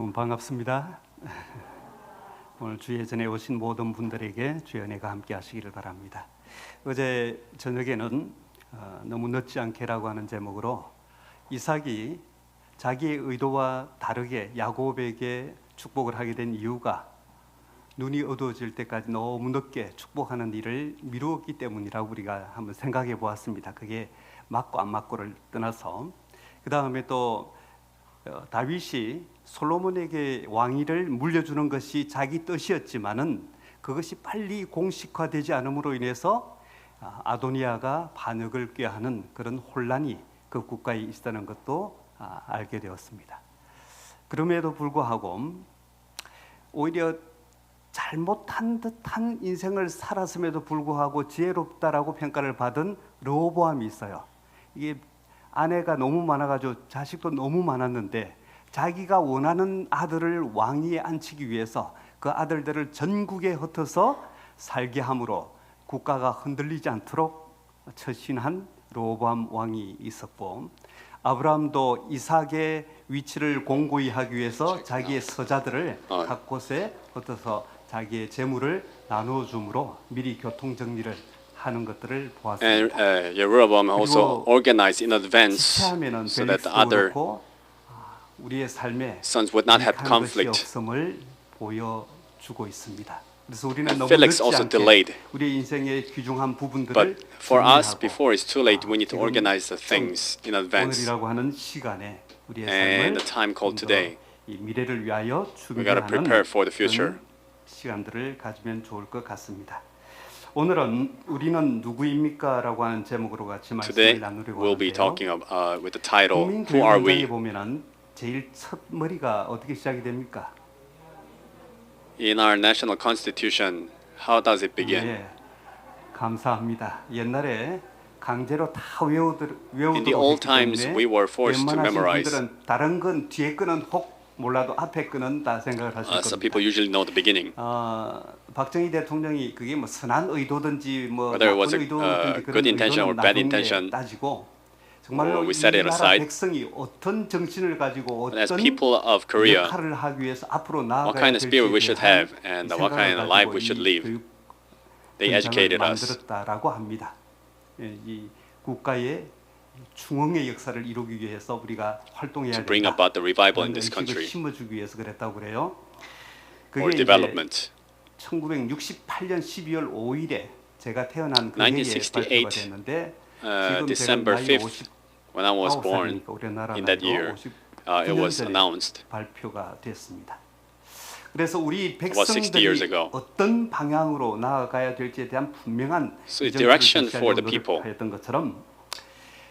여러분 반갑습니다. 오늘 주 예전에 오신 모든 분들에게 주의 은혜가 함께 하시기를 바랍니다. 어제 저녁에는 너무 늦지 않게라고 하는 제목으로 이삭이 자기의 의도와 다르게 야곱에게 축복을 하게 된 이유가 눈이 어두워질 때까지 너무 늦게 축복하는 일을 미루었기 때문이라고 우리가 한번 생각해 보았습니다. 그게 맞고 안 맞고를 떠나서 그 다음에 또 다윗이 솔로몬에게 왕위를 물려주는 것이 자기 뜻이었지만은 그것이 빨리 공식화되지 않음으로 인해서 아도니아가 반역을 꾀하는 그런 혼란이 그 국가에 있다는 것도 알게 되었습니다. 그럼에도 불구하고 오히려 잘못한 듯한 인생을 살았음에도 불구하고 지혜롭다라고 평가를 받은 르호보암이 있어요. 이게 아내가 너무 많아가지고 자식도 너무 많았는데 자기가 원하는 아들을 왕위에 앉히기 위해서 그 아들들을 전국에 흩어서 살게 함으로 국가가 흔들리지 않도록 처신한 르호보암 왕이 있었고, 아브라함도 이삭의 위치를 공고히 하기 위해서 자기의 서자들을 각 곳에 흩어서 자기의 재물을 나누어 줌으로 미리 교통 정리를 하는 것들을 보았습니다. And Jeroboam also organized in advance so that the other 우리의 삶에 sons would not have conflict. 없음을 보여주고 있습니다. 그래서 우리는 너무 Felix 늦지 also 않게 delayed. 우리 인생의 귀중한 부분들을 But for us, 정리하고 before it's too late, we need to 지금 organize the things in advance. 오늘이라고 하는 시간에 우리의 And 삶을 the time called 좀 더 today, 이 미래를 위하여 we gotta 준비하는 prepare for the future. 그런 시간들을 가지면 좋을 것 같습니다. 오늘은 우리는 누구입니까라고 하는 제목으로 같이 말씀을 Today, 나누려고 we'll be 하는데요. talking with the title, Who Are 국민교육원장에 We? 보면은 제일 첫 머리가 어떻게 시작이 됩니까? In our national constitution, how does it begin? 네, 감사합니다. 옛날에 강제로 다 외우도록 In the old times, we were forced to 웬만하신 memorize. 분들은 다른 건 뒤에 거는 혹 몰라도 앞에 거는 다 생각을 하실 So 겁니다. people usually know the beginning. 박정희 대통령이 그게 뭐 선한 의도든지 뭐 Whether it was 나쁜 a, 의도든지 그런 good intention or 의도는 bad 나중에 intention, 따지고 정말로 we 이 set it 나라 aside. 백성이 어떤 정신을 가지고 And as 어떤 people of Korea, 역할을 하기 위해서 앞으로 what 나아가야 kind of spirit we should 될지에 have 대한 and what kind of life we should live. They educated us 만들었다라고 합니다. 이 국가의 중흥의 역사를 이루기 위해서 우리가 활동해야 to bring 된다. about the revival in this 의식을 country 심어주기 위해서 그랬다고 그래요. or 그게 이제 development. 1968년 12월 5일에 제가 태어난 그 해에 1968, 발표가 됐는데 지금 December 제가 나이 5th, when I was born, 59살이니까 우리나라 in that year, it was announced. 발표가 됐습니다. 그래서 우리 was 60 years 백성들이 ago. 어떤 방향으로 나아가야 될지에 대한 분명한 So the 비전을 direction 제시하려고 for the people. 노력하였던 것처럼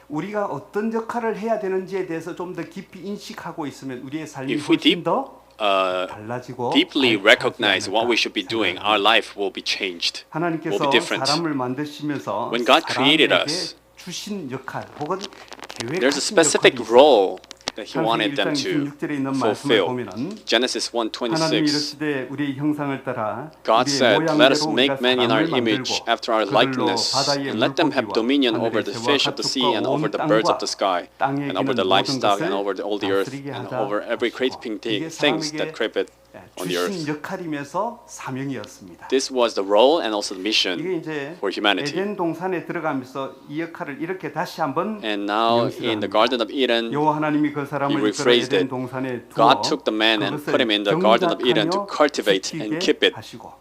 우리가 어떤 역할을 해야 되는지에 대해서 좀 더 깊이 인식하고 있으면 우리의 삶이 If we 훨씬 더 달라지고 deeply 밝아지지 recognize what we 않을까 should be doing, 생각합니다. our life will be changed. 하나님께서 will be different. 사람을 만드시면서 When God created 사람에게 us, 주신 역할 혹은 there's a 계획하신 specific 역할이 있어요. role that He 창세기 wanted them 1장 to 26절에 있는 말씀을 fulfill. 보면은 Genesis 하나님이 1:26. 이르시되 우리의 형상을 따라 God 우리의 said, 모양대로 "Let us 우리가 make man in our 사람을 image, 만들고 after our 그들로 likeness, 바다의 and let them have 물고기와 dominion over 하늘의 the 새와 fish of the sea, and 가축과 over 온 the birds of 땅과 the sky, 땅에 and over 기는 the 모든 livestock, and 것을 over all the earth, 다스리게 and 하자 over every 하시고. creeping 이게 things 사람에게 that creep it on the 주신 earth." 역할이면서 사명이었습니다. This was the role and also the mission 이게 이제 for humanity. 에덴 동산에 들어가면서 이 역할을 이렇게 다시 한번 And now in the Garden of Eden, 여호와 하나님이 그 사람을 He 이끌어 rephrased 에덴 it. 동산에 두어 God took the man and put him in the Garden of Eden to cultivate and keep it. 하시고.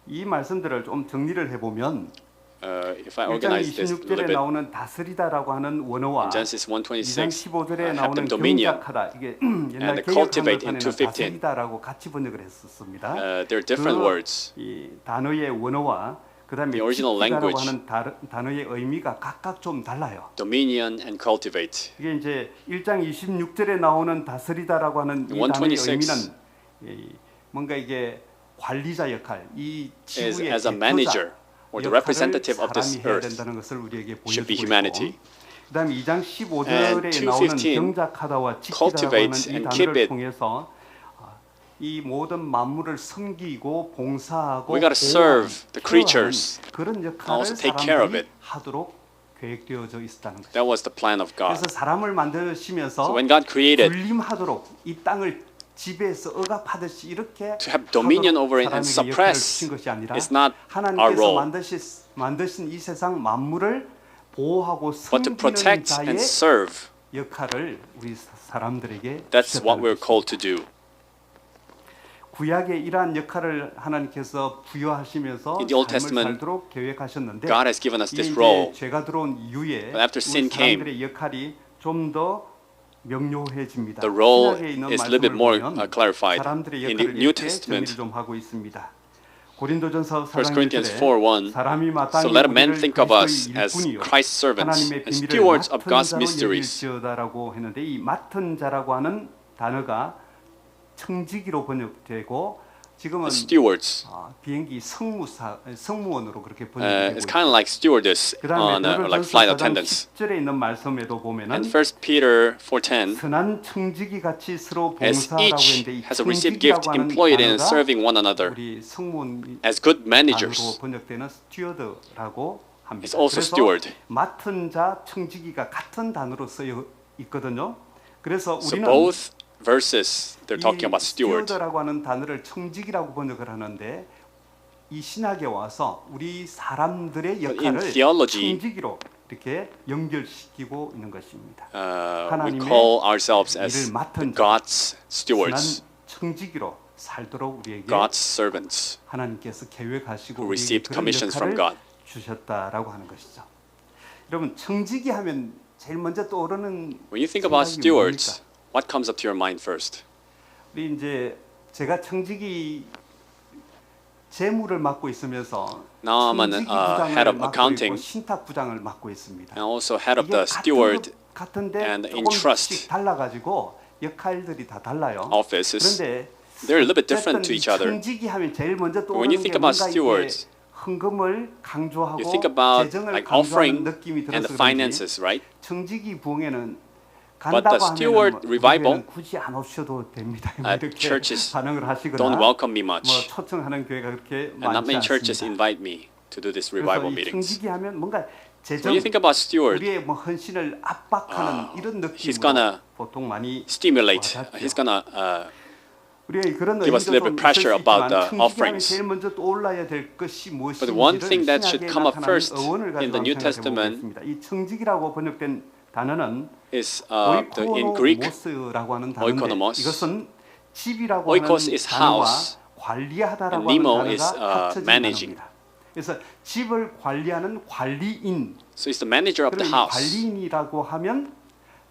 이 말씀들을 좀 정리를 해보면 If I 1장 organize this a little 26절에 bit, 나오는 다스리다라고 하는 원어와 in Genesis 2장 1:26, 15절에 have 나오는 them dominion 경작하다 이게 and 옛날 the 개혁 cultivate 한글판에는 in 2:15. 다스리다라고 같이 번역을 했었습니다. they're different words. 이 단어의 원어와 그다음에 The original 지키다라고 language. 하는 단어의 의미가 각각 좀 달라요. Dominion and cultivate. 이게 이제 1장 26절에 나오는 다스리다라고 하는 이 In 단어의 1:26 의미는 뭔가 이게 관리자 역할, 이 is 지구의 as a 대표자 manager or the representative of this 사람이 해야 earth. 된다는 것을 우리에게 should be 보여주고 humanity. 있고 그다음에 2장 And 15절에 나오는 2:15 경작하다와 지키다라고 하는 cultivate 이 and 단어를 keep it. 통해서 이 모든 만물을 섬기고 봉사하고 We gotta serve the creatures, 그런 역할을 also take care of 사람들이 it. 하도록 계획되어져 있었다는 거죠. That was the plan of God. 그래서 사람을 만드시면서 So when God created, 군림하도록 이 땅을 지배해서 억압하듯이 이렇게 To have dominion 하도록 over it and 사람에게 역할을 suppress 주신 것이 아니라 is not our 하나님께서 role, 만드신 이 세상 만물을 보호하고 but to 섬기는 protect 자의 and serve. 역할을 우리 사람들에게 That's what 주셨다는 we're 것입니다. called to do. 구약에 이러한 역할을 하나님께서 부여하시면서 In the Old 삶을 Testament, 살도록 계획하셨는데 God has given us 이게 this 이제 role. 죄가 들어온 이후에 But after sin 우리 사람들의 역할이 좀 더 명료해집니다. The role 신약에 있는 is a little bit 말씀을 more 보면 clarified. 사람들의 In the 역할을 New 이렇게 Testament, 정리를 좀 하고 있습니다. 고린도전서 1 Corinthians 4장 4:1, 1절에 사람이 So 마땅히 let a man 우리를 think of us 그리스도의 as 일꾼이요 Christ's servants 하나님의 and 비밀을 stewards of 맡은 God's 자로 mysteries. 여길지어다라고 했는데 이 맡은 자라고 하는 단어가 청지기로 번역되고 지금은 Stewards. 비행기 승무원으로 그렇게 번역되고 It's kind of like stewardess 그다음에 on like flight attendants. 10절에 있는 말씀에도 And 보면은 1 Peter 4:10, 선한 청지기 같이 서로 as 봉사하라고 each 했는데 이 has a received gift, 청지기라고 하는 employ it in 단어가 serving one another 우리 승무원 as good 단어로 managers. 번역되는 스튜어드라고 합니다. It's also 그래서 steward. 맡은 자, 청지기가 같은 단어로 쓰여 있거든요. 그래서 So 우리는 both verses, they're talking 이 about steward. 스튜어드라고 하는 단어를 청지기라고 번역을 하는데 이 신학에 와서 우리 사람들의 in 역할을 theology, 청지기로 이렇게 연결시키고 있는 것입니다. We 하나님의 call ourselves as 일을 맡은 자, God's stewards, 선한 청지기로 살도록 우리에게 God's servants 하나님께서 계획하시고 who 우리에게 received 그런 commissions from 역할을 God. 주셨다라고 하는 것이죠. 여러분 청지기 하면 제일 먼저 떠오르는 When you think about 생각이 stewards, 뭡니까? what comes up to your mind first? 우리 이제 제가 청지기 재무를 맡고 있으면서 Now I'm an 청지기 head of 부장을 맡고 accounting 있고 신탁 부장을 맡고 있습니다. and also head of 이게 the steward 같은데 and 조금씩 entrust 달라가지고 역할들이 다 달라요. offices. 그런데 They're a little bit different to 어쨌든 each other. 청지기 하면 제일 먼저 When you 떠오르는 think 게 about 뭔가 stewards, 이게 헌금을 강조하고 You think about 재정을 like 강조하는 offering 느낌이 and 들어서 the 그런지 finances, right? 청지기 부흥회는 But the 간다고 steward 하면 revival, 굳이 안 오셔도 됩니다. at 이렇게 churches 반응을 하시거나 Don't welcome me 뭐 much, 초청하는 교회가 그렇게 and not 많지 many churches 않습니다. invite me to do this 그래서 revival 이 meetings. 청지기 하면 뭔가 재정 When you think about steward, 우리의 뭐 헌신을 압박하는 이런 he's 느낌으로 gonna 보통 많이 stimulate. 와닿죠. He's gonna 우리의 그런 give us a little 의미도 좀 bit pressure 있을 수 about 있지만 the 청지기 하면 offerings. 제일 먼저 떠올라야 될 것이 But one thing 무엇인지를 that should 신약에 come up 나타나는 first 어원을 in the 가지고 New 생각해 Testament 보겠습니다. 이 청지기라고 번역된 단어는 is in Greek, 오이코노모스라고 하는 단어인데 oikonomos. 이것은 집이라고 Oikos 하는 is 단어와 house, 관리하다라고 and nemo 하는 is, 단어가 합쳐진 managing. 단어입니다. 그래서 집을 관리하는 관리인 so he's the manager of the 그럼 이 house. 관리인이라고 하면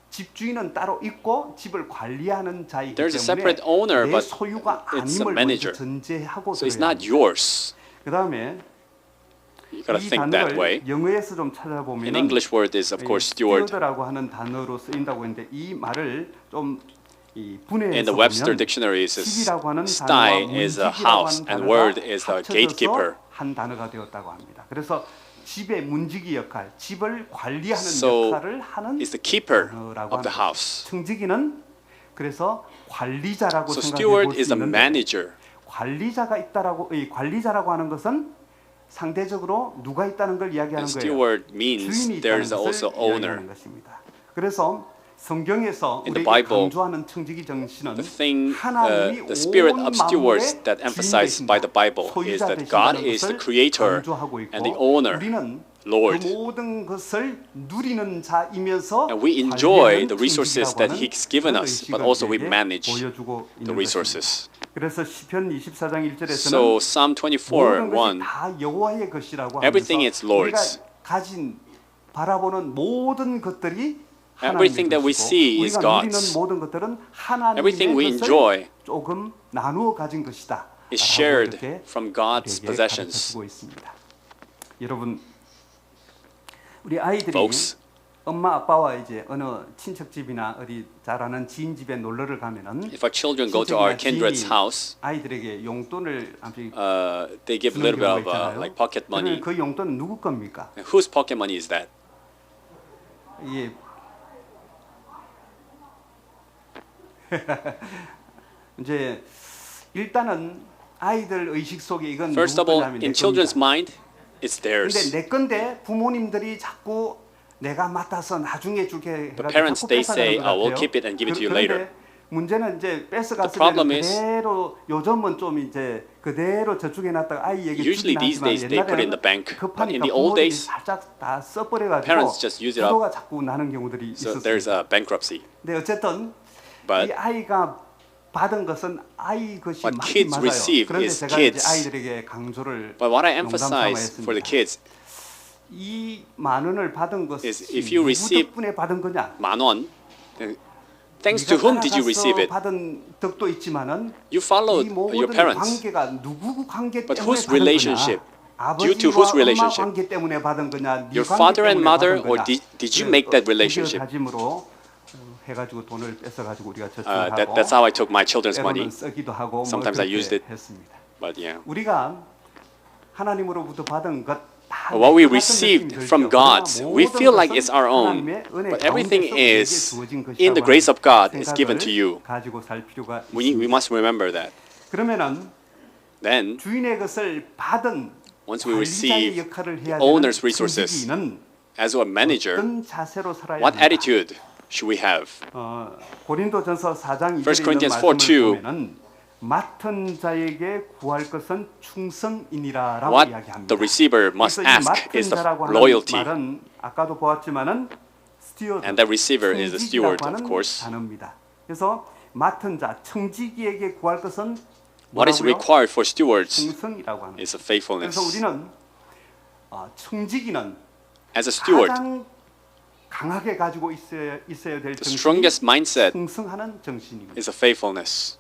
집주인은 따로 있고 집을 관리하는 자이기 There's a 때문에 separate owner, 내 but 소유가 it's a 아님을 먼저 manager. 전제하고 So it's 들어야 not 합니다. yours. 그다음에 You gotta 이 think that way. 단어를 영어에서 좀 An 찾아보면 English word is of course steward. 스튜어드라고 하는 단어로 쓰인다고 했는데 이 말을 좀 In 분해해서 the Webster 보면 dictionary, it says 집이라고 하는 sty 단어와 is a 문지기라고 house 하는 and 단어가 word is a 합쳐져서 gatekeeper. 한 단어가 되었다고 합니다. 그래서 집의 문지기 역할, 집을 관리하는 So 역할을 하는 it's the keeper 단어라고 of the 합니다. house. 청지기는 그래서 관리자라고 So 생각해 steward 볼 수 is a 있는데 manager. 관리자가 있다라고 이 관리자라고 하는 것은 상대적으로 누가 있다는 걸 이야기하는 And 거예요. steward means 주인이 있다는 there is 것을 also owner. 이야기하는 것입니다. 그래서 성경에서 In the 우리에게 Bible, 강조하는 청지기 정신은 The thing, 하나님이 the spirit 온 of stewards 만물의 that emphasized 주인이신다. by the Bible is 소유자 that God 되신다는 is the 것을 creator 강조하고 있고 and the owner, 우리는 Lord. 그 모든 것을 누리는 자이면서 And we enjoy 관리하는 the resources 청지기라고 that 하는 He's given 그런 us, 의식을 but also we 우리에게 manage 보여주고 the 있는 resources. 것입니다. 그래서 시편 24장 1절에서는 So Psalm 24, 모든 것이 1, 다 여호와의 것이라고 Everything 하면서 is Lord's. 우리가 가진 바라보는 모든 것들이 하나님의 Everything that we 것이고 see is 우리가 누리는 God's. 모든 것들은 하나님의 Everything we 것을 enjoy 조금 나누어 가진 것이다. is 라고 shared 이렇게 from God's 우리에게 possessions. 가르쳐주고 있습니다. 여러분, 우리 아이들이 Folks, 엄마 아빠와 이제 어느 친척집이나 어디 잘 아는 지인 집에 놀러를 가면은 if our children go to our kindred's house, 아이들에게 용돈을 아무튼 they give a little bit of like pocket money. 그 용돈은 누구 겁니까? And whose pocket money is that? 예. 이제 일단은 아이들 의식 속에 이건 First 누구 of all, 거냐면 in 내 children's 겁니다. mind, it's theirs. 근데 내 건데 부모님들이 자꾸 내가 맡아서 나중에 줄게 The 해가지고 parents, 자꾸 they 뺏어가는 say, 것 "I will 같아요. keep it and give it to you 그런데 later." 문제는 이제 뺏어갔으면 problem is- 그대로 요즘은 좀 이제 그대로 저축해놨다가 아이에게 Usually 주긴 these 하지만 days they put it in the bank, but 급하니까 in the old 부모들이 days, 살짝 다 써버려가지고 parents just use it up. 부도가 자꾸 나는 경우들이 So there's 있었습니다. a bankruptcy. 근데 어쨌든 But 이 아이가 받은 것은 아이 것이 what 맞긴 kids 맞아요. receive 그런데 is 제가 kids. 이제 아이들에게 강조를 But what I 농담 emphasize 삼아 for the 했습니다. kids 이 만 원을 받은 것이 is if you 누구 receive 덕분에 받은 거냐? 10,000won, then thanks to whom did you receive it? 받은 덕도 있지만은 You followed 이 your 모든 parents. 관계가 누구 관계 But 때문에 whose 받은 relationship? 거냐? Due to 아버지와 whose 엄마 relationship? 관계 때문에 받은 거냐? 네 Your 관계 father and 때문에 mother, 받은 or 거냐? did you make that 그래서 relationship? 다짐으로 해가지고 돈을 뺏어가지고 우리가 저축하고 That's how I took my children's money. 때로는 쓰기도 하고 Sometimes I used it. 했습니다. But yeah. 우리가 하나님으로부터 받은 것 다 What we 내 것 같은 received 느낌이 from 들죠. God, 그러나 we 모든 feel like 것은 it's our own. 하나님의 은혜 But everything 가운데서 우리에게 is 주어진 in the 것이라고 grace of God 하는 is given to 생각을 you. 가지고 살 필요가 We 있습니다. must remember that. 그러면은 Then, 주인의 것을 받은 once we 관리자의 receive 역할을 해야 되는 owner's resources, 청지기는 as a manager, 어떤 자세로 살아야 what 합니까? attitude should we have? 고린도전서 4장 2절에 1 있는 Corinthians 말씀을 4:2 보면은 맡은 자에게 구할 것은 충성이니라라고 What 이야기합니다. the receiver must 그래서 이 ask 맡은 is the 자라고 하는 loyalty. 말은 아까도 보았지만은 스튜어드, And that receiver is the steward, 청지기라고 of 하는 course. 단어입니다. 그래서 맡은 자, 청지기에게 구할 것은 What is 뭐라고요? required for stewards 충성이라고 하는. is a faithfulness. 그래서 우리는 청지기는 As a steward, 가장 강하게 가지고 있어야 될 the 정신이 strongest mindset 충성하는 정신입니다. is a faithfulness.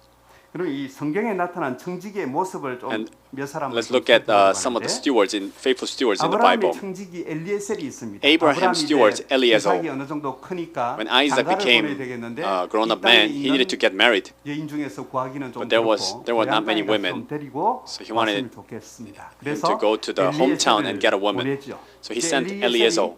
그럼 이 성경에 나타난 청지기의 모습을 좀 And 몇 사람을 Let's 좀 look at 살펴보려고 some of the 하는데 stewards, faithful stewards in the 아브라함의 Bible. 청지기 엘리에셀이 있습니다. Abraham's 아브라함이 steward, 이제 Eliezer. 이삭이 어느 정도 크니까 When Isaac 장가를 became 보내야 되겠는데 a grown-up 이 땅에 man, he needed to get married. 여인 중에서 구하기는 좀 But there were not many 그렇고 women. 좀 데리고 So he wanted 왔으면 좋겠습니다. him 그래서 to go to the hometown and get a woman. 보내죠. So he 이제 sent 엘리에셀이, Eliezer.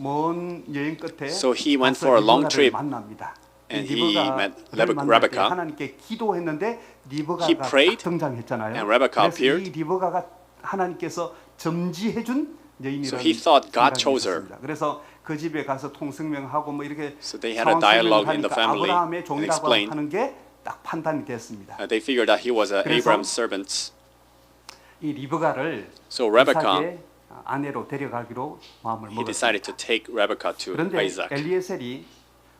먼 여행 끝에 So he went 가서 for a long 리브가를 trip, 만납니다. and 이 he 리브가를 met 만날 때 Rebecca. 하나님께 기도했는데 He 리브가가 prayed, 딱 등장했잖아요. and Rebecca 그래서 appeared. 이 리브가가 하나님께서 점지해준 여인이라는 So he thought God 생각이 chose her. 있었습니다. 그래서 그 집에 가서 통성명하고 뭐 이렇게 So they had a 상황 dialogue 설명을 in the 하니까 family 아브라함의 and 종이라고 explained. 하는 게 딱 판단이 됐습니다. They figured that he was 그래서 Abraham's servant. 이 리브가를 So Rebecca, 이삭의 아내로 데려가기로 마음을 he 먹었습니다. decided to take Rebecca to 그런데 Isaac. 엘리에셀이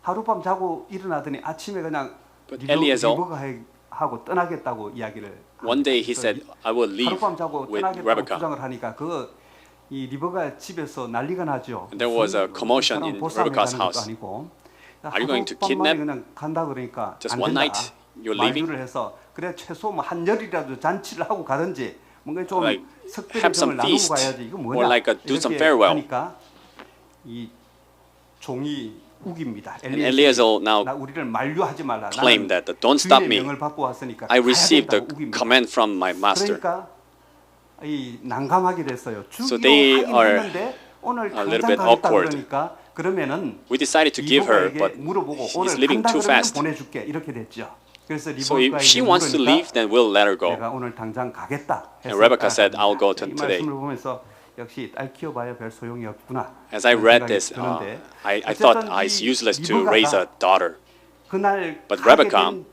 하룻밤 자고 일어나더니 아침에 그냥 But Eliezer, 리브가하고 떠나겠다고 이야기를 one day he said, I will leave 하룻밤 자고 with 떠나겠다고 Rebecca. 주장을 하니까 이 리브가 집에서 난리가 나죠. And there was a commotion in Rebecca's house. Are you going to kidnap? 그냥 간다 그러니까 Just 안 one 된다. night, you're leaving? 만류를 해서 그래 최소 뭐 한 열이라도 잔치를 하고 가든지 뭔가 좀 Like, 석별의 have 정을 some 나누고 feast, 가야지 이거 뭐냐 or like do some 이렇게 farewell. 하니까 이 종이 우깁니다. And Eliezer now 나 우리를 만류하지 말라. claimed 나는 that don't stop 주인의 me. 명을 받고 왔으니까 I 가야 received the 된다고 우깁니다. command from my master. 그러니까 이 난감하게 됐어요. So 주기로 they 하긴 are 했는데 오늘 a little 당장 bit 가겠다 awkward. 그러니까 그러면은 We decided to give her, 리브가에게 but 물어보고 he's 오늘 leaving 간다 too 그러면 fast. 보내줄게 이렇게 됐죠. 그래서 So if 리브가에게 she wants to 물으니까 leave, then we'll let her go. 내가 오늘 당장 가겠다. And Rebecca said, I'll go 이 today. 말씀을 보면서 역시 딸 키워봐야 별 소용이 없구나. As I 그런 read 생각이 this, 드는데 I thought 어쨌든 it's 이 useless to 리브가가 raise a daughter. 그날 But 가게 Rebecca, 된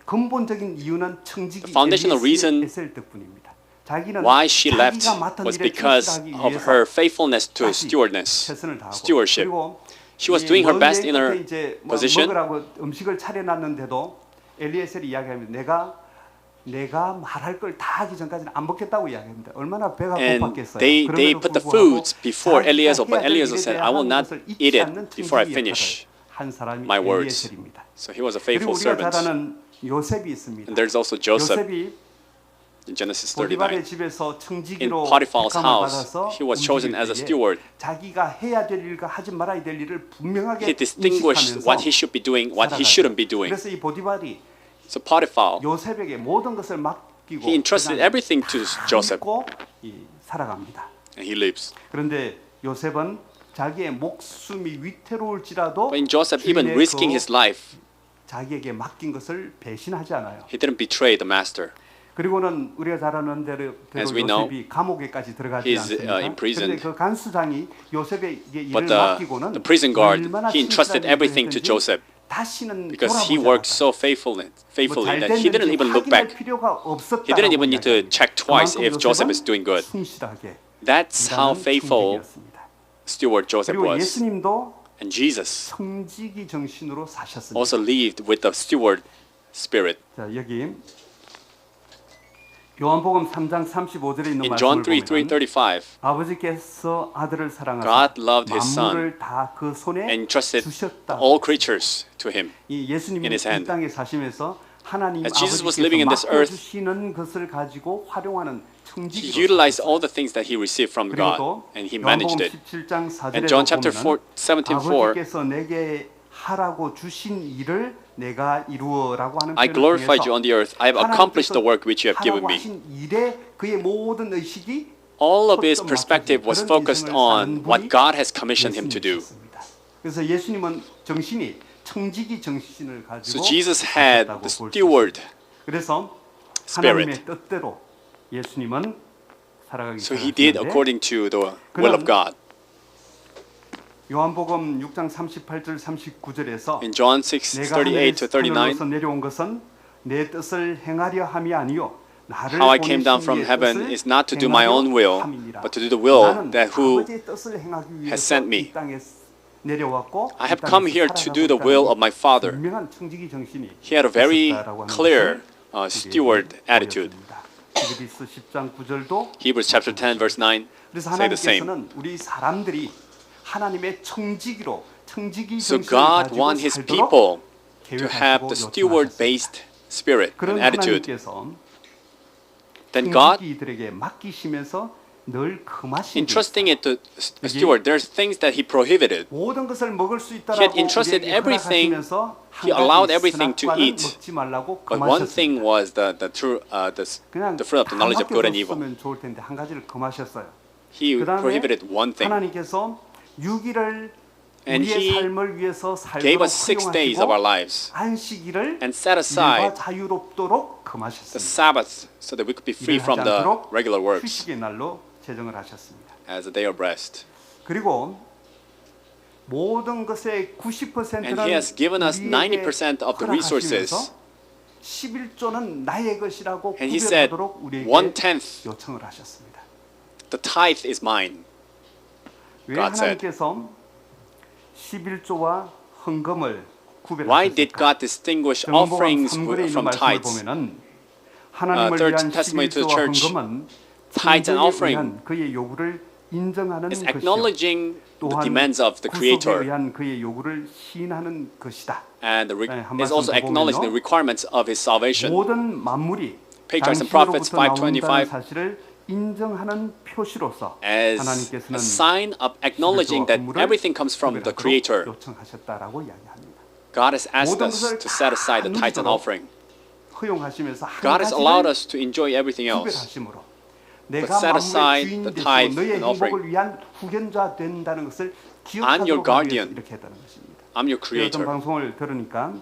근본적인 이유는 청지기 the foundational reason 엘리에셀 덕분입니다. 자기는 Why she left 자기가 맡은 was 일에 because 충실하기 of 위해서 her faithfulness to 다시 stewardess, 최선을 다하고 stewardship. 그리고 She was 이 doing her 먼 best 여행 in her 끝에 이제 뭐 position. 먹으라고 음식을 차려놨는데도 엘리에셀이 이야기합니다. 내가 말할 걸 다 하기 전까지는 안 먹겠다고 이야기합니다. 얼마나 배가 And 고팠겠어요. they 그럼에도 put the 불구하고 foods before 자기가 Eliezer, but 해야 될 Eliezer 일에 said, 대한 I will not 것을 잊지 eat it 않는 before I 청지기 finish 역할을 한 사람이 my words. 엘리에셀입니다. So he was a 그리고 faithful 우리가 잘 servant. 아는 요셉이 있습니다. And there's also Joseph 요셉이 in Genesis 보디발의 39. 집에서 In 청지기로 Potiphar's 택함을 house, 받아서 he was chosen as a 움직일 때에 steward. 자기가 해야 될 일과 하지 말아야 될 일을 분명하게 He distinguished 인식하면서 what he should be doing, what he 살아갔죠. shouldn't be doing. 그래서 이 보디발이 So Potiphar, 요셉에게 모든 것을 맡기고 he entrusted 그냥 everything to 다 Joseph, 믿고 살아갑니다. and he lives. 그런데 요셉은 자기의 목숨이 위태로울지라도 But in Joseph, even 주인의 risking 그 his life, 자기에게 맡긴 것을 배신하지 않아요. he didn't betray the master. 그리고는 우리가 잘 아는 대로 As we know, 요셉이 감옥에까지 들어가지 he's, 않습니까? imprisoned. 그런데 그 간수장이 요셉에게 일을 But 맡기고는 the prison guard, 얼마나 he entrusted 신실하게 everything to 일을 했든지 Joseph. 다시는 because he 돌아보지 worked 않았다. so faithfully that he 잘 didn't 됐는지 even look 확인할 back. 필요가 없었다라고 He didn't even need to 이야기합니다. check twice 그만큼 if Joseph is 요셉은 doing good. 충실하게 That's how 일하는 faithful 청직이었습니다. steward Joseph 그리고 was. 예수님도 And Jesus 청지기 정신으로 사셨습니다. also lived with the steward spirit. 자, 여기 요한복음 3장 35절에 있는 In John 말씀을 3, 보면 3:35, 아버지께서 아들을 사랑하사 God loved his son 만물을 다 그 손에 and entrusted 주셨다. all creatures to him. 이 예수님이 in his 이 hand. 땅에 사시면서 하나님 As Jesus was 아버지께서 living in this earth, 맡겨주시는 것을 가지고 활용하는 He 청지기로 utilized all the things that he received from 그리고 God 또 and he 요한복음 managed it. 17장 4절에 And John chapter 보면 17:4, 아버지께서 내게 하라고 주신 일을 내가 이루어라고 하는 I 표현을 glorified you on 통해서 the earth. I have accomplished the work which you have given 하라고 me. 하신 일에 그의 모든 의식이 All of his 초점 perspective was 맞춰진 focused 그런 on 인생을 what 사는 God has commissioned him to do. 예수님이셨습니다. 그래서 예수님은 정신이 청지기 정신을 가지고 So Jesus had 하셨다고 the 볼수 steward 있습니다. 그래서 spirit. 하나님의 뜻대로 예수님은 살아가기 So he did 시작하셨는데 according to the will of God. 요한복음 6장 38절 39절에서 In John 6, 내가 38 to 39, 하늘로서 내려온 것은 내 뜻을 행하려 함이 아니요 나를 how I came down 보내신 from 이의 heaven 뜻을 is not to do my 행하려 own will, 함이니라. but to do the will 나는 that who 아버지의 뜻을 행하기 위해서 has sent me. 이 땅에 내려왔고 I have 이 땅에서 come here to do the 살아가고 will 있다는 of my Father. 분명한 청지기 정신이 He had a very 있었다라고 하는 clear 것을 steward 우리에게 attitude. 보여줍니다. 히브리서 10장 9절도 Hebrews chapter 10 verse 9 그래서 say the same. 하나님께서는 우리 사람들이 하나님의 청지기로 청지기 So 정신을 God 가지고 wants His 살도록 people to 계획하시고 have the steward-based spirit 그런 and attitude. 하나님께서 Then God, 청지기들에게 맡기시면서 늘 금하신 entrusting it to a steward, there's things that He prohibited. 모든 것을 먹을 수 있다라고 He had entrusted 우리에게 everything. 허락하시면서 He allowed everything to 선악과는 eat. 먹지 말라고 But one 금하셨습니다. thing was 그냥 the fruit of the knowledge of good and evil. 맡겨줬으면 좋을 텐데 한 가지를 금하셨어요. He 그다음에 prohibited one thing. 하나님께서 6일을 And 우리의 He 삶을 위해서 gave 살도록 us 6 days of our 허용하시고 lives 안식일을 and set 일과 aside 자유롭도록 the 금하셨습니다. Sabbath so that we could be free 일을 from 하지 the 않도록 regular works 휴식의 날로 제정을 하셨습니다. as a day of rest. 그리고 모든 것의 90%는 And He has given us 90% of the resources. 11조는 나의 것이라고 And He said, 구별하도록 우리에게 1/10 요청을 하셨습니다. the tithe is mine. 왜 God said. 하나님께서 11조와 헌금을 Why did 구별하셨을까? God distinguish 정보감 offerings 3절에 있는 from 말씀을 tithes? 보면은 하나님을 Third 위한 testimony to the 11조와 church, 헌금은 tithes and 창조에 offering 의한 그의 요구를 인정하는 It's 것이요. acknowledging the 또한 demands of the 구속에 Creator 의한 그의 요구를 시인하는 것이다. and 네, 한 is 말씀 also 더 acknowledging the 보면요. requirements of His salvation. 모든 만물이 Patriarchs and Prophets 당신으로부터 나온다는 5:25 사실을 인정하는 표시로서 as 하나님께서는 a sign of acknowledging that everything comes from the Creator. 요청하셨다라고 이야기합니다. God has asked 모든 us 것을 to set aside the tithes and 다 offering. 허용하시면서 한 God has allowed 가지를 us to enjoy everything else. 구별하심으로 내가 set 만물의 aside 주인이 the 되시고 tithe 너의 and offering. 행복을 위한 후견자 된다는 것을 I'm your 기억하도록 하기 위해서 guardian. 이렇게 했다는 것입니다. I'm your 어떤 creator. 방송을 들으니까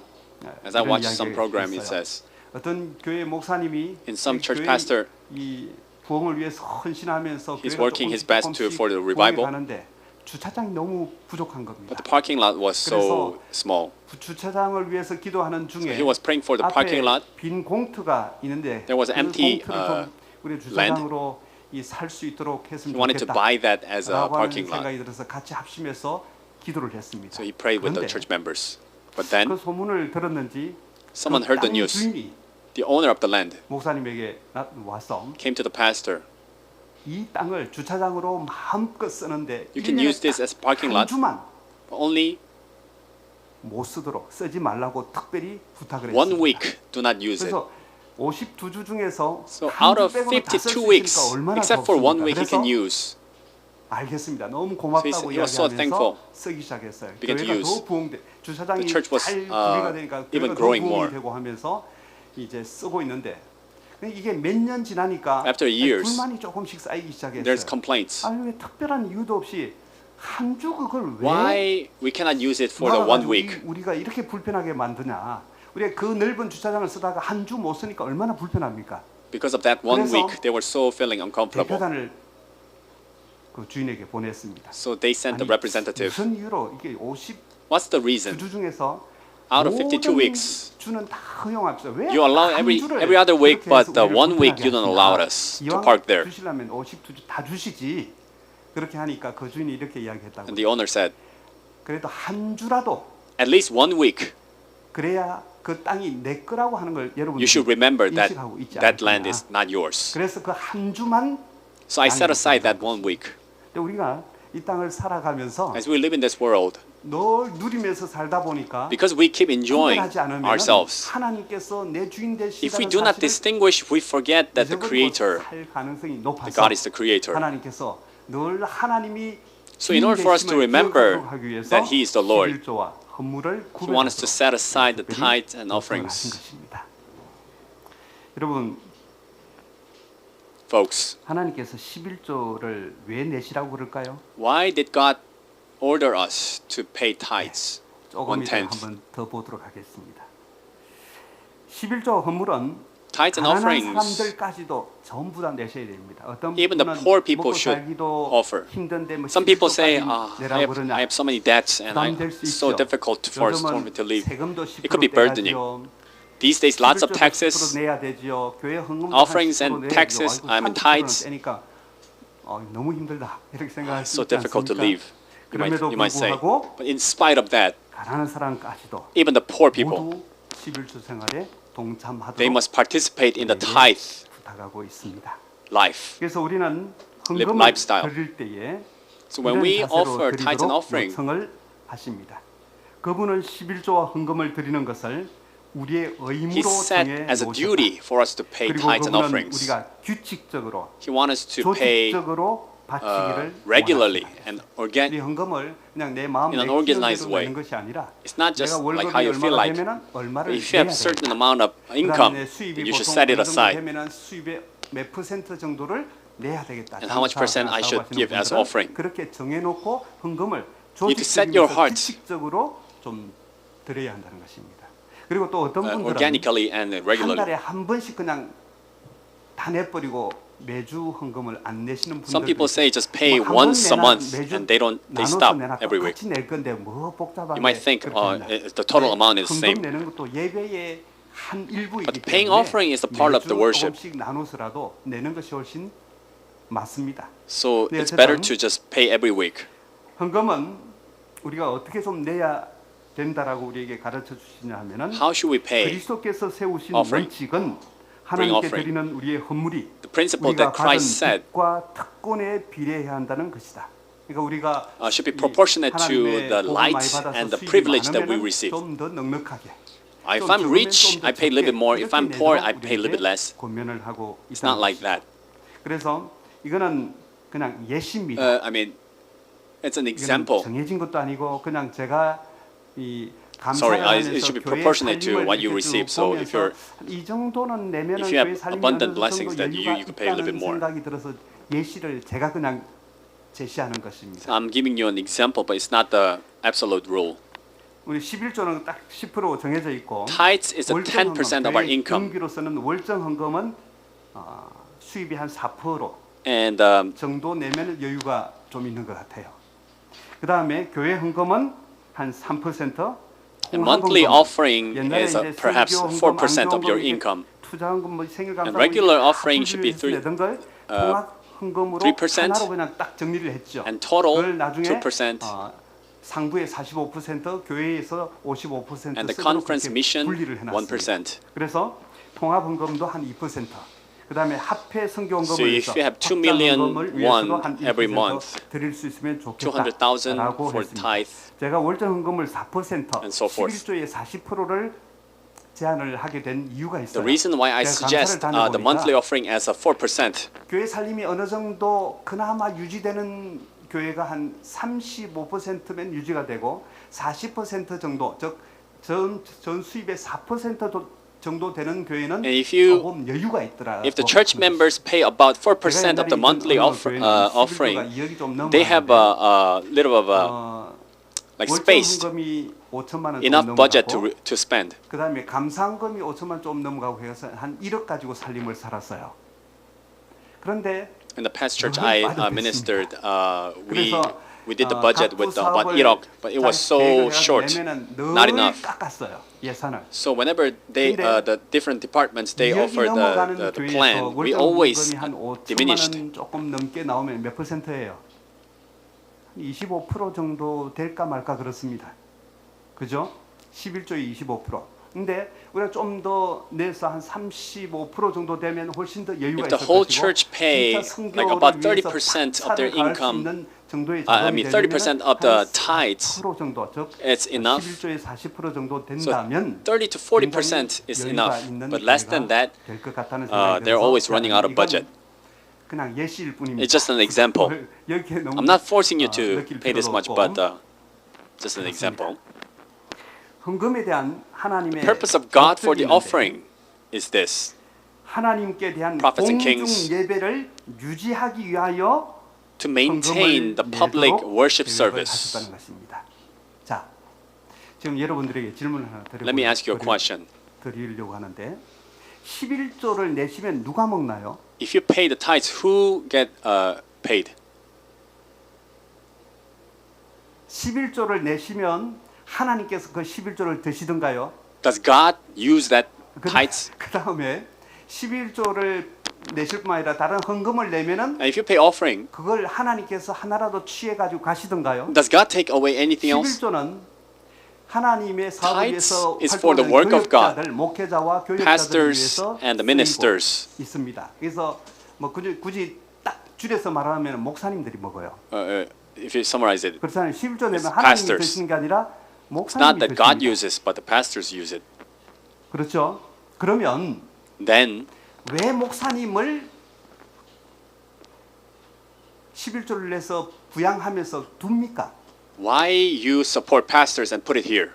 As I 이런 watched some 이야기가 program, it 있어요. says, 어떤 교회 목사님이 In some church 교회 pastor, 이 부흥을 위해서 헌신하면서 he's 교회가 working his 조금씩 best 조금씩 for the 부흥해 revival. 가는데 주차장이 너무 부족한 겁니다. but the parking lot was so small. 주차장을 위해서 기도하는 중에 He was praying for the parking lot. 빈 공터가 있는데 There was an 그 empty, 공터를 좀 우리 주차장으로 살 수 있도록 He 했으면 wanted to 좋겠다. buy that as a 라고 하는 parking lot. 생각이 들어서 같이 합심해서 기도를 했습니다. So he prayed with the 그런데 church members. But then 그 소문을 들었는지 someone 그 heard the 땅 news. 주인이 The owner of the land 목사님에게 와서 came to the pastor. 이 땅을 주차장으로 마음껏 쓰는데 You can 1년에 use this as parking 한 lot. 주만 Only 못 쓰도록 쓰지 말라고 특별히 부탁을 one 했습니다. week do not use it. 그래서 52주 중에서 So 한 out 주 of 빼고는 다 쓸 수 52 weeks, 있으니까 얼마나 except for one week he 좋습니까? can 그래서 use. 알겠습니다. 너무 고맙다고 he was so 이야기하면서 thankful. 쓰기 시작했어요. Began to 교회가 use. 더 부흥돼 주차장이 The church was, 잘 구비가 되니까 even 교회가 더 growing 부흥이 more. 되고 하면서 이제 쓰고 있는데 이게 몇 년 지나니까 After years, 불만이 조금씩 쌓이기 시작했어요. There's complaints. 아니 왜 특별한 이유도 없이 한 주 그걸 왜 Why we cannot use it for the one 막아가지고 week? 우리가 이렇게 불편하게 만드냐? 우리가 그 넓은 주차장을 쓰다가 한 주 못 쓰니까 얼마나 불편합니까? Because of that one 그래서 week, they were so feeling uncomfortable. 대표단을 그 주인에게 보냈습니다. So they sent the 아니, representative. 무슨 이유로 이게 52주 What's the reason? 중에서 out of 52 모든 weeks, 주는 다 허용합시다. 왜 you allow 한 every 주를 other week, 그렇게 but 해서 the 우리를 1 week 불편하게 you don't 하시나? allow us to 이왕 park there. 주시려면 52주 다 주시지. 그렇게 하니까 그 주인이 이렇게 이야기했다고. And the owner said, 그래도 한 주라도 at least 1 week, 그래야 그 땅이 내 거라고 하는 걸 여러분이 you should remember that 인식하고 있지 that land 않겠나. is not yours. 그래서 그 한 주만 So I set aside that 1 week. 근데 우리가 이 땅을 살아가면서 As we live in this world, 늘 누리면서 살다 보니까 because we keep enjoying 구별하지 않으면 ourselves, 하나님께서 내 주인 if we 되시다는 do not 사실을 distinguish, we forget that the 잊어버리고 Creator, 살 가능성이 that 높아서 God is the Creator. 하나님께서 늘 하나님이 So in order for us to remember that He is the Lord, He He wants us to set aside the tithes and offerings. 여러분, Folks, 하나님께서 11조를 왜 내시라고 그럴까요? why did God order us to pay tithes? 조금 이따 1/10. 한번 더 보도록 하겠습니다. 11조 헌물은 Tithes and 가난한 offerings, 사람들까지도 전부 다 내셔야 됩니다. 어떤 even the 분은 poor people 먹고 should 살기도 offer. 힘든데 뭐 Some people say, 11조까지 내라고 I 그러냐. have so many debts and 부담될 수 it's so 있죠. difficult for me to live. 세금도 It could be 10% burdening. 떼야지요. These days, lots of 11조도 taxes, 10% 내야 되지요. 교회 헌금도 offerings 한 10% and 내야죠. taxes, 아이고, I mean 30% tithes. 떼니까 너무 힘들다 이렇게 생각할 수 so 있지 difficult to 않습니까? live. 그럼에도 You might say. 불구하고 But in spite of that, 가난한 사람까지도 even the poor people, 모두 11조 생활에 동참하도록 they must participate in the 우리에게 tithe 부탁하고 있습니다. life. 그래서 우리는 Live 헌금을 lifestyle. 드릴 때에 So when we 이런 자세로 offer tithes and 드리도록 offering, 요청을 하십니다. 그분은 11조와 헌금을 드리는 것을 우리의 He 의무로 set 정해 as a 놓으셨다. duty for us to pay 그리고 tithes and 그분은 offerings. 우리가 규칙적으로 He wants us to pay 조직적으로 바치기를 regularly 원하십니다. and 이 헌금을 그냥 내 마음 in 내 an organized 기억대로 way. 내는 것이 아니라 It's not just 내가 like 월급이 how you feel 얼마나 like. 되면은 얼마를 If you have 내야 certain 됩니다. amount of income, 그다음에 수입이 you should 보통 set it 어느 정도 aside. 되면은 수입의 몇 퍼센트 정도를 내야 되겠다. And how much percent I should give as offering. 그렇게 정해놓고 헌금을 You need to set your heart 규칙적으로 좀 드려야 한다는 것입니다. 그리고 또 어떤 분들은 organically and 한 regularly. 달에 한 번씩 그냥 다 내버리고 매주 헌금을 안 내시는 분들 Some people say just pay 뭐 한 once a 번 month 매주 and they 나눠서 stop 내놔. every week. 같이 낼 건데 뭐 복잡하게 You might think 그렇게 한다. the total amount is the 헌금 same. 내는 것도 예배의 한 일부이기 But paying 때문에 offering is a part of the 매주 worship. 조금씩 나눠서라도 내는 것이 훨씬 맞습니다. So 네, it's better 어쨌든 to just pay every week. 헌금은 우리가 어떻게 좀 내야 된다라고 우리에게 가르쳐 주시냐 하면은 How should we pay? 그리스도께서 세우신 offering? 원칙은 하나님께 offering. 드리는 우리의 헌물이 The principle 우리가 that 받은 Christ said 빚과 특권에 비례해야 한다는 것이다. 그러니까 우리가 should be 이 proportionate to 하나님의 the 복을 light 많이 받아서 and the 수입이 privilege that we 많으면은 receive. 좀 더 넉넉하게. If 좀 I'm 적으면 rich, 좀더 I pay a little bit 적게 more. If I'm 이렇게 poor, 내도록 I pay a little bit 우리에게 less. 권면을 하고 It's 있다는 not like 것이죠. that. 그래서 이거는 그냥 예시입니다. I mean, it's an 이거는 example. 정해진 것도 아니고 그냥 제가 이 Sorry, 감사를 it 하면서 should be 교회 proportionate to 살림을 what you 이렇게 쭉 receive. So if 보면서 you're 이 정도는 내면은 if you have 교회 살림이 abundant 어느 정도 blessings, then 여유가 you can pay a little bit 있다는 more. 생각이 들어서 예시를 제가 그냥 제시하는 것입니다. I'm giving you an example, but it's not the absolute rule. 우리 11조는 딱 10% 정해져 있고 Tithes is a 10% of our income, 경기로서는 월정 헌금은 수입이 한 4% and 정도 내면 여유가 좀 있는 것 같아요. 그 다음에 교회 헌금은 한 3%. and monthly offering is perhaps 4% of your income. 투자헌금 뭐 생일감사 And regular offering should be 내던 걸 통합헌금으로 3%, 하나로 그냥 딱 정리를 했죠. and total 그걸 나중에 2%. 상부에 45%, 교회에서 55% And the 쓰도록 conference 그렇게 mission 분리를 해놨습니다. 1%. 그래서 통합헌금도 한 2%. 그다음에 합해 선교헌금을 So if 위해서 you have 2 million 확장헌금을 위해서도 won 한 every 1% month, 드릴 수 있으면 200,000 좋겠다라고 for 했습니다. tithe, 제가 월정헌금을 4%, and so forth. 11조의 40%를 제한을 하게 된 이유가 The 있어요. reason why I 제가 suggest 감사를 the 다녀보니까 monthly offering as a 4%, 교회 살림이 어느 정도 그나마 유지되는 교회가 한 35%면 유지가 되고 40% 정도 즉 전 수입의 4% 정도 되는 교회는 And if you- 조금 여유가 있더라. if the church members pay about 4% of the monthly offering, they have a little of a like space, 월정헌금이 5천만 원 enough 좀 budget 넘어가고 to spend. 그다음에 감사헌금이 5천만 좀 넘어가고 해서 한 1억 가지고 살림을 살았어요. 그런데 In the past church I ministered, we 그래서 We did the budget with about 1억, but it was so short, not enough. 깎았어요, 예산을. So whenever they, the different departments, they offer the plan, we always diminished. 조금 넘게 나오면 몇 %예요? 25% 정도 될까 말까 그렇습니다. 그죠? 11조에 25%. 근데 우리가 좀 더 내서 한 35% 정도 되면 훨씬 더 여유가 If the 있을 whole 것이고 church pay like about 30% of their income, I mean 30% of the tithes, 정도, 즉 it's enough. 11조에 40% 정도 So 된다면 30 to 40% is enough, but less than that, they're always running out of budget. 그냥 예시일 뿐입니다. It's just an example. 여기에 너무 I'm not forcing you to 느낄 pay this 필요도 much, 없고. but just an example. 헌금에 대한 하나님의 The purpose of God for the 목적이 있는데 offering is this: 하나님께 대한 Prophets and 공중 kings 예배를 유지하기 위하여 to maintain the public worship service. 하셨다는 것입니다. 자, 지금 여러분들에게 질문 하나 Let me ask you a question. 드리려고 하는데 11조를 내시면 누가 먹나요? If you pay the tithes, who get paid? 11조를 내시면 하나님께서 그 11조를 드시던가요? Does God use that tithes? 그 다음에 11조를 내실 뿐만 아니라 다른 헌금을 내면은 And if you pay offering, 그걸 하나님께서 하나라도 취해 가지고 가시던가요? does God take away anything else? 11조는 하나님의 사업을 Tithes 위해서 is for the 활동하는 work of God. 교육자들, 목회자와 교육자들을 Pastors 위해서 and the 쓰이고 ministers. 있습니다. 그래서 뭐 굳이 딱 줄여서 말하면 목사님들이 먹어요. If you summarize it, 그렇잖아요. 11조 내면 It's 하나님이 pastors. 드시는 게 아니라 it's not 목사님이 that God 드십니다. uses, but the pastors use it. 그렇죠? 그러면 Then, 왜 목사님을 11조를 내서 부양하면서 둡니까? why you support pastors and put it here?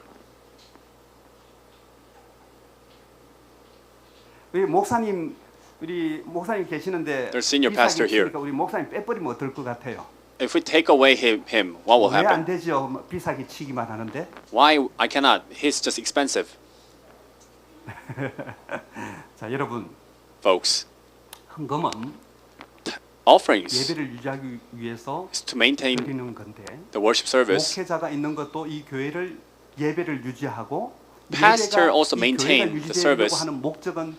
우리 목사님 계시는데 There's senior 비싸게 pastor here. 치니까 우리 목사님 빼버리면 어떨 것 같아요? If we take away him, what will 왜 안 happen? 되죠? 뭐 비싸게 치기만 하는데. Why I cannot? He's just expensive, 자, 여러분, folks. 헌금은 Offerings 예배를 유지하기 위해서 is to maintain 드리는 건데 the worship service. 목회자가 있는 것도 이 교회를 예배를 유지하고 Pastor 예배가 also 이 maintain 교회가 the 유지되려고 service. 하는 목적은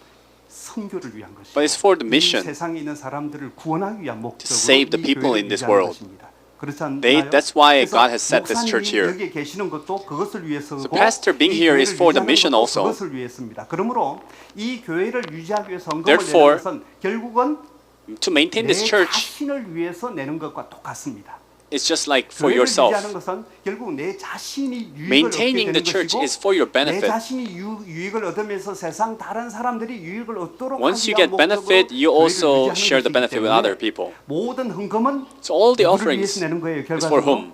선교를 위한 것이고 But it's for the 이 mission. 세상에 있는 사람들을 구원하기 위한 목적으로 save the 이 people 교회를 in this 유지하는 world. 것입니다. 그렇지 않나요? That's why 그래서 God has set this 목사님이 church here. 여기에 계시는 것도 그것을 위해서고 So pastor being 이 here 교회를 is for the 유지하는 mission 것도 also. 그것을 위해서입니다. 그러므로 이 교회를 유지하기 위해서 헌금을 Therefore, 내는 것은 결국은 To maintain 내 this church, 자신을 위해서 내는 것과 똑같습니다. it's just like for 교회를 yourself. 유지하는 것은 결국 내 자신이 유익을 얻게 Maintaining 되는 the church 것이고 is for your 내 benefit. 자신이 유익을 얻으면서 세상 다른 사람들이 유익을 얻도록 Once you 하기 위한 get benefit, 목적으로 you also 교회를 share the 유지하는 benefit with 것이기 other 때문에 people. 모든 헌금은 So all the 누구를 offerings 위해서 내는 거예요. is for 결과적으로 whom?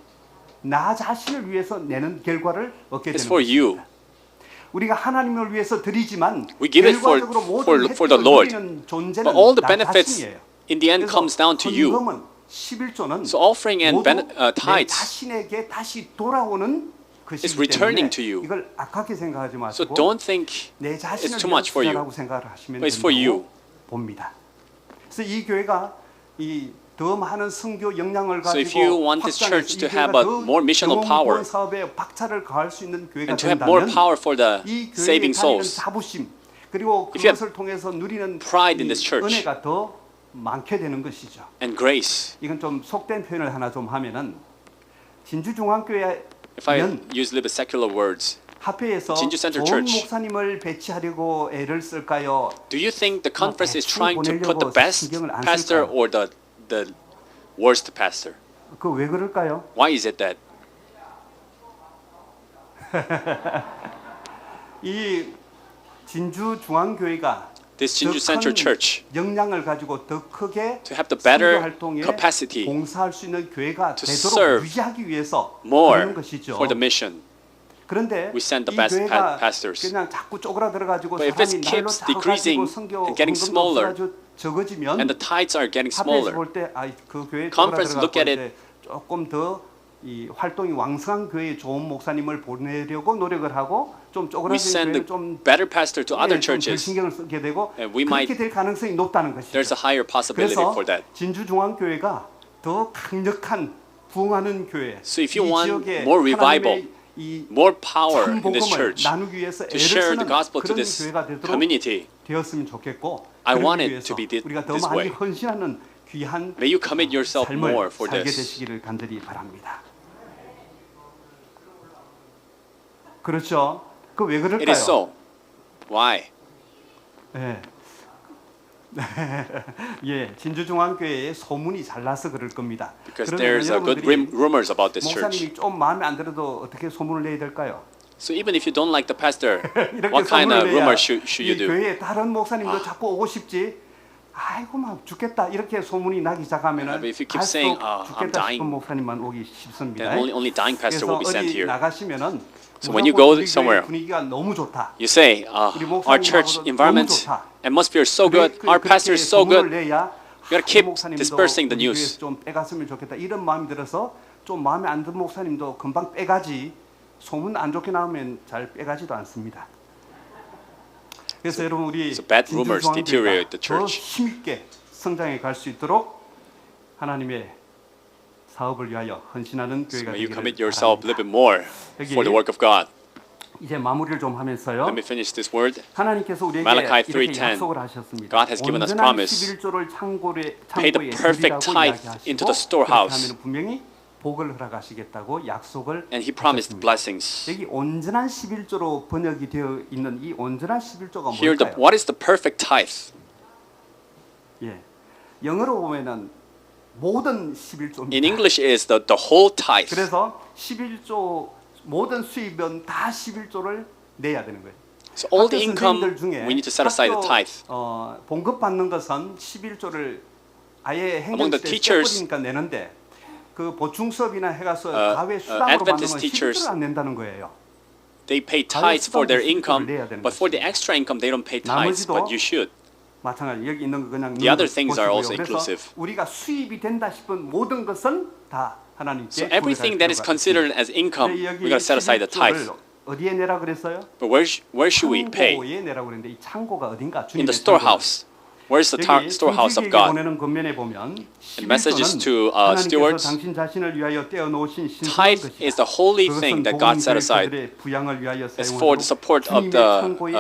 나 자신을 위해서 내는 결과를 얻게 It's 되는 for you. 것입니다. 우리가 하나님을 위해서 드리지만 We give it for 결과적으로 모든 the 혜택을 Lord. 누리는 존재는 But all the 나 benefits 자신이에요. in the end 그래서 comes down to you. 헌금은 11조는 So offering and 모두 내 tithes 자신에게 다시 돌아오는 is 것이기 returning 때문에 to you. 이걸 악하게 생각하지 So 마시고 don't think 내 자신을 it's too much for you. 위한 투자라고 생각을 하시면 But it's for you. 된다고 봅니다. 그래서 이 교회가 이 더 많은 선교 역량을 So 가지고 if you want this church to have a more missional power 사업에 박차를 가할 수 있는 교회가 and to have more 된다면 power for the 이 교회에 saving 가지는 souls, 자부심 그리고 If you have 그것을 통해서 누리는 pride in 이 this church 은혜가 더 많게 되는 것이죠. and grace. 이건 좀 속된 표현을 하나 좀 하면은 If I 진주중앙교회는 use a little bit secular words, 합회에서 진주 센터 좋은 Church. 목사님을 배치하려고 애를 쓸까요? do you think the conference is 대충 trying to put the 보내려고 best 신경을 안 pastor 쓸까요? or the worst pastor? 그 왜 그럴까요? Why is it that? 이 진주중앙교회가 This Jinju Central Church, 역량을 가지고 더 크게 to have the better 선교 활동에 capacity 봉사할 수 있는 교회가 to 되도록 serve 유지하기 위해서 more 그러는 것이죠. for the mission. 그런데 We send the 이 best 교회가 pastors. 그냥 자꾸 쪼그라들어가지고 But if it 사람이 날로 keeps decreasing 작아지고 선교 and getting 헌금도 smaller, 없어가지고 적어지면 And the tithes are getting 합회에서 smaller. 볼 때 그 교회 Conference look at 이제 조금 더 이 활동이 왕성한 교회에 좋은 목사님을 보내려고 노력을 하고 좀 We 쪼그라든 send 교회를 the 좀 better pastor to other 좀 덜 churches. 신경을 쓰게 되고 And we 그렇게 might- 될 가능성이 높다는 것이죠. There's a higher possibility 그래서 for that. 진주중앙교회가 더 강력한 부흥하는 교회, So if you 이 want 지역에 more revival, 하나님의 이 more power 참 in this 복음을 church 나누기 위해서 to 애를 share the 쓰는 gospel to 그런 this 교회가 되도록 community, 되었으면 좋겠고, I 그러기 want it 위해서 to be 우리가 더 this 많이 way. 헌신하는 귀한 May you commit yourself more 삶을 for 살게 this. 되시기를 간절히 바랍니다. 그렇죠? 그 왜 It is 그럴까요? so. Why? 예. 예, 진주중앙교회에 소문이 잘 나서 그럴 겁니다. Because 그러면 there's good 여러분들이 rumors about this church. 목사님이 좀 마음에 안 들어도 어떻게 소문을 내야 될까요? So even if you don't like the pastor, 이렇게 what kind 소문을 of 내야 rumors should you 이 do? 교회에 다른 목사님도 자꾸 오고 싶지. 아이고 막 죽겠다 이렇게 소문이 나기 시작하면은 But if you keep 갈수록 saying, I'm 죽겠다 dying, 싶은 목사님만 오기 쉽습니다. then only dying pastor will be 그래서 sent 어디 here. 나가시면은 So when you go 우리 교회 somewhere, 분위기가 너무 좋다. You say, our church environment, atmosphere is so good, our pastor is so good. You gotta keep dispersing the news. 좀 빼갔으면 좋겠다. 이런 마음이 들어서 좀 마음에 안 드는 목사님도 금방 빼가지. 소문 안 좋게 나오면 잘 빼가지도 않습니다. 그래서 여러분 우리 So bad rumors deteriorate the 더 church. 힘있게 성장해 갈 수 있도록 하나님의 사업을 위하여 헌신하는 So 교회가 may you 되기를 commit yourself a little 바랍니다. bit more for the work of God. 이제 마무리를 좀 하면서요. Let me finish this word. 하나님께서 우리에게 Malachi 이렇게 3:10. 약속을 하셨습니다. God has given us 온전한 promise. 11조를 창고에 Pay the perfect tithe into the storehouse. 그렇게 하면 분명히 복을 허락하시겠다고 약속을 And he promised 하셨습니다. blessings. 여기 온전한 11조로 번역이 되어 있는 이 온전한 11조가 Here, 뭘까요? what is the perfect tithe? 예, 영어로 보면은 모든 11조입니다. In English, is the whole tithe. 그래서 11조 모든 수입은 다 11조를 내야 되는 거예요. So all the 학교 income, 선생님들 중에 we need to set aside the tithe. 봉급 받는 것은 11조를 아예 Among the 행정실에 teachers, 떼버리니까 내는데 그 보충 수업이나 해가서 가외 수당으로 받는 Adventist 건 teachers, 11조를 안 낸다는 거예요. They pay tithes for their income, 내야 되는 but for the 것입니다. extra income, they don't pay tithes, 나머지도 but you should. 마찬가지 여기 있는 거 그냥 The other things are 보시고요. also 그래서 inclusive. 우리가 수입이 된다 싶은 모든 것은 다 하나님께 So everything that is considered as income, we got to set aside the tithe. 어디에 내라 그랬어요? But where should we pay? 창고에 내라고 그랬는데 이 창고가 어딘가? In the 주님의 storehouse. Where's the storehouse of 여기 God? 보내는 권면에 보면 And messages 11조는 to 하나님께서 stewards. 당신 자신을 위하여 떼어놓으신 신성한 Tithe 것이다. is the holy 그것은 thing that 복음 God set aside. 교회들의 부양을 위하여 It's for the support of 주님의 the 창고에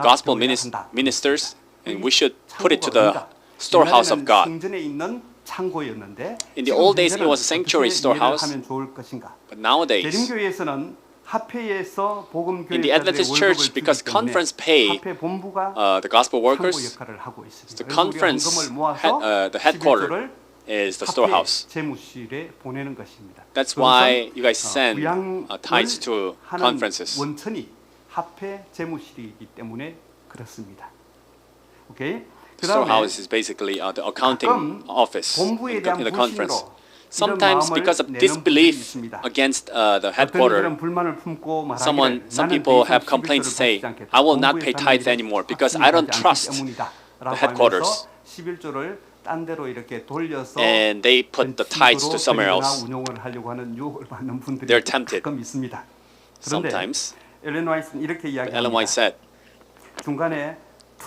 gospel 헌납되어야 한다. ministers, and we should put it to 창고가 the 어딘가? storehouse of 옛날에는 God. 성전에 있는 창고였는데 In the 지금 old days, it 현재는 was a sanctuary 어떻게 storehouse. 이해를 하면 좋을 것인가? But nowadays, 대림교회에서는 합회에서 복음 in the Adventist church, because conference pay 합회 본부가 the gospel 창고 workers, 역할을 하고 있습니다. the 그래서 우리가 conference, 헌금을 모아서 the headquarter 11조를 is the 합회 storehouse. 재무실에 보내는 것입니다. That's 그것은, why you guys send 부양을 tithes to 하는 conferences. 원천이 합회 재무실이기 때문에 그렇습니다. 오케이. The storehouse is basically the accounting office 본부에 in 대한 the conference. 불신으로 Sometimes because of disbelief against the headquarter, some people have complaints to say, I will not pay tithe anymore because I don't trust the headquarters. And they put the tithes to somewhere else. They're tempted. Sometimes. Ellen White said, 중간에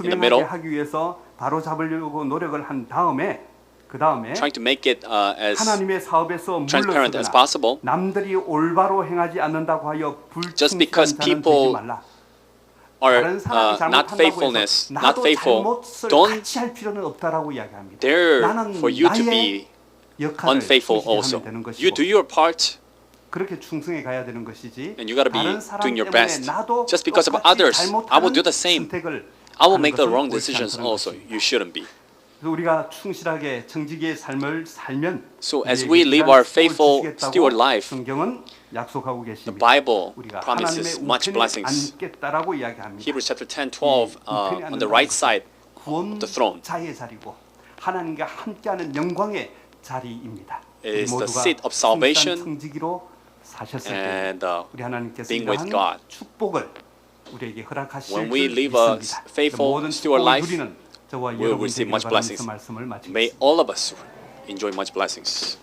in the middle, 투명하게 하기 위해서 바로 잡으려고 노력을 한 다음에 그 다음에 trying to make it as 하나님의 사업에서 transparent as 물러서거나 possible. 남들이 올바로 행하지 않는다고 하여 Just because 불충실한 자는 되지 people 말라. are 다른 사람이 not 잘못한다고 faithfulness, 해서 not 나도 faithful, 잘못을 don't 같이 할 필요는 없다라고 이야기합니다. dare 나는 for you to 나의 be 역할을 unfaithful 충실히 also. 하면 되는 You 것이고 do your part, 그렇게 충성해 가야 되는 것이지. and you gotta be 다른 사람 doing your 때문에 best. 나도 Just because of 똑같이 others, I will do the 잘못하는 same. 선택을 I will 하는 make the 것은 wrong 옳지 decisions 않다는 also. 것입니다. You shouldn't be. 그래서 우리가 충실하게 정직의 삶을 살면 So as 우리에게 we live 귀한 our 복을 faithful 주시겠다고 steward life, 성경은 약속하고 the 계십니다. Bible 우리가 promises 하나님의 much 우편에 blessings. 앉겠다라고 이야기합니다. Hebrews chapter 10, 12, 우편에 on the right side of the throne 구원자의 자리고 하나님과 함께하는 영광의 자리입니다. is 우리 the 모두가 seat of salvation 성직이로 사셨을 때 and 우리 하나님께서 being with 이러한 God. 축복을 우리에게 허락하실 When 줄 we live a 믿습니다. faithful 모든 steward 축복을 life, 누리는 저와 we will 여러분 receive 되기를 much 바라면서 blessings. 말씀을 마치겠습니다. May all of us enjoy much blessings.